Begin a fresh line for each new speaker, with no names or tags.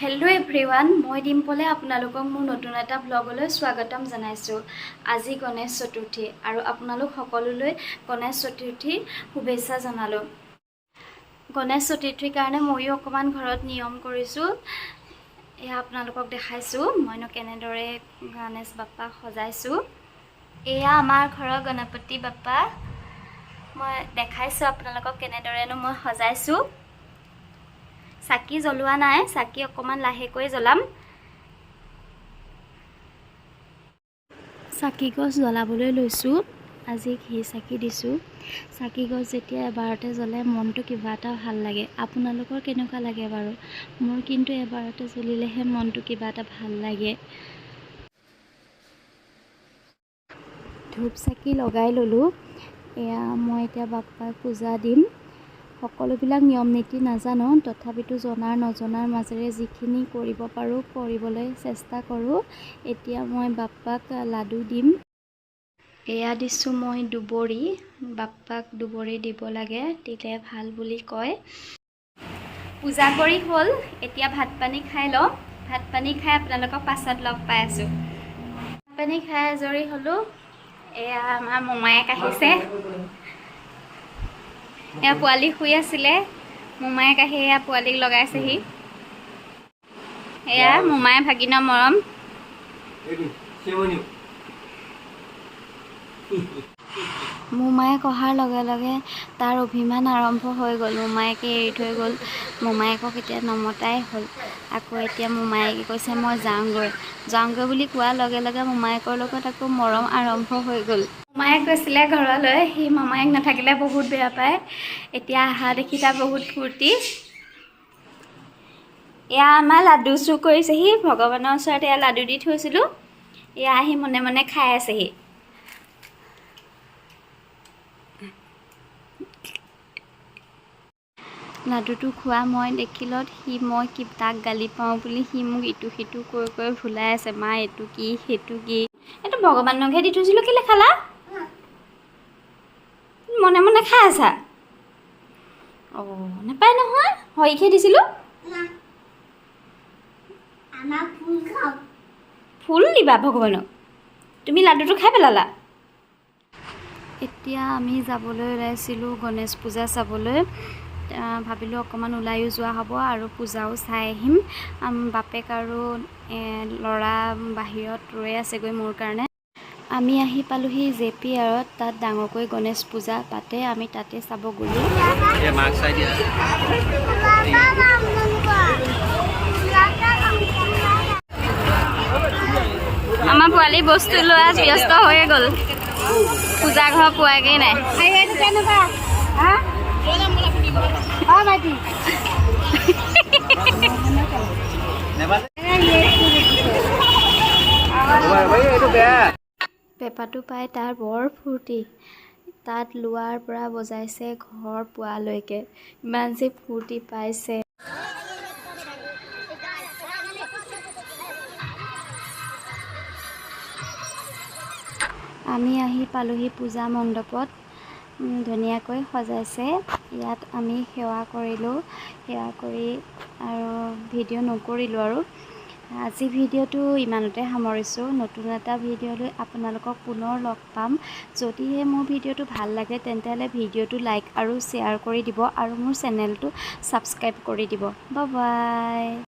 Hello' everyone, মই ডিম্পলে আপোনালোকক মোৰ নতুন এটা ব্লগলৈ স্বাগতম জনাইছোঁ। আজি গণেশ চতুৰ্থী আৰু আপোনালোক সকলোলৈ গণেশ চতুৰ্থীৰ শুভেচ্ছা জনালোঁ। গণেশ চতুৰ্থীৰ কাৰণে ময়ো অকণমান ঘৰত নিয়ম কৰিছোঁ। এয়া আপোনালোকক দেখাইছোঁ মইনো কেনেদৰে গণেশ বাপ্পাক সজাইছোঁ। এয়া আমাৰ ঘৰৰ গণপতি বাপ্পা। মই দেখাইছোঁ আপোনালোকক কেনেদৰেনো মই সজাইছোঁ। চাকি জ্বলোৱা নাই, চাকি অকণমান লাহেকৈ জ্বলাম। চাকি গছ জ্বলাবলৈ লৈছোঁ। আজি ঘি চাকি দিছোঁ। চাকি গছ যেতিয়া এবাৰতে জ্বলে মনটো কিবা এটা ভাল লাগে। আপোনালোকৰ কেনেকুৱা লাগে বাৰু? মোৰ কিন্তু এবাৰতে জ্বলিলেহে মনটো কিবা এটা ভাল লাগে। ধূপ চাকি লগাই ল'লোঁ। এয়া মই এতিয়া বাপ্পাক পূজা দিম। সকলোবিলাক নিয়ম নীতি নাজানো, তথাপিতো জনাৰ নজনাৰ মাজেৰে যিখিনি কৰিব পাৰোঁ কৰিবলৈ চেষ্টা কৰোঁ। এতিয়া মই বাপ্পাক লাডু দিম। এয়া দিছোঁ মই দুবৰি। বাপ্পাক দুবৰি দিব লাগে, দিলে ভাল বুলি কয়। পূজা কৰি হ'ল, এতিয়া ভাত পানী খাই লওঁ। ভাত পানী খাই আপোনালোকক পাছত লগ পাই আছোঁ। ভাত পানী খাই আজৰি হ'লোঁ। এয়া আমাৰ মোমায়েক আহিছে। এয়া পোৱালি শুই আছিলে, মোমায়েক আহি এয়া পোৱালিক লগাইছেহি। এয়া মোমায়ে ভাগিনৰ মৰম। মোমায়েক অহাৰ লগে লগে তাৰ অভিমান আৰম্ভ হৈ গ'ল। মোমায়েকে এৰি থৈ গ'ল। মোমায়েকক এতিয়া নমতাই হ'ল। আকৌ এতিয়া মোমায়েকে কৈছে মই যাওঁগৈ বুলি কোৱাৰ লগে লগে মোমায়েকৰ লগত আকৌ মৰম আৰম্ভ হৈ গ'ল। মোমায়েক গৈছিলে ঘৰলৈ, সি মোমায়েক নাথাকিলে বহুত বেয়া পায়। এতিয়া অহা দেখি তাৰ বহুত ফূৰ্তি। এয়া আমাৰ লাডু চুৰ কৰিছেহি। ভগৱানৰ ওচৰত এয়া লাডু দি থৈছিলোঁ। এয়া আহি মনে মনে খাই আছেহি। লাডুটো খোৱা মই দেখিলত মই তাক গালি পাওঁ বুলি সি মোক ইটো সিটো কৈ ভুলাই আছে। মা এইটো কি সেইটো কি? এইটো ভগৱানকহে দি থৈছিলোঁ, কেলে খালা? মনে মনে খাই আছা? অঁ, নাপায় নহয়, হৰিকহে দিছিলোঁ। ফুল দিবা ভগৱানক? তুমি লাডুটো খাই পেলালা। এতিয়া আমি যাবলৈ ওলাইছিলোঁ গণেশ পূজা চাবলৈ। ভাবিলোঁ অকণমান ওলাইও যোৱা হ'ব আৰু পূজাও চাই আহিম। বাপেক আৰু ল'ৰা বাহিৰত ৰৈ আছেগৈ মোৰ কাৰণে। আমি আহি পালোহি JPRত। তাত ডাঙৰকৈ গণেশ পূজা পাতে, আমি তাতে চাব গ'লোঁ। আমাৰ পোৱালি বস্তু লোৱাত ব্যস্ত হৈয়ে গ'ল। পূজা ঘৰ পোৱাগেই নাই। পেপাটো পাই তাৰ বৰ ফূৰ্তি। তাত লোৱাৰ পৰা বজাইছে ঘৰ পোৱালৈকে। ইমান যে ফূৰ্তি পাইছে। আমি আহি পালোহি পূজা মণ্ডপত। ধুনীয়াকৈ সজাইছে। ইয়াত আমি সেৱা কৰিলোঁ। সেৱা কৰি আৰু ভিডিঅ' নকৰিলোঁ আৰু। আজি ভিডিঅ'টো ইমানতে সামৰিছোঁ। নতুন এটা ভিডিঅ' লৈ আপোনালোকক পুনৰ লগ পাম। যদিহে মোৰ ভিডিঅ'টো ভাল লাগে তেন্তে হ'লে ভিডিঅ'টো লাইক আৰু শ্বেয়াৰ কৰি দিব আৰু মোৰ চেনেলটো ছাবস্ক্ৰাইব কৰি দিব। Bye bye.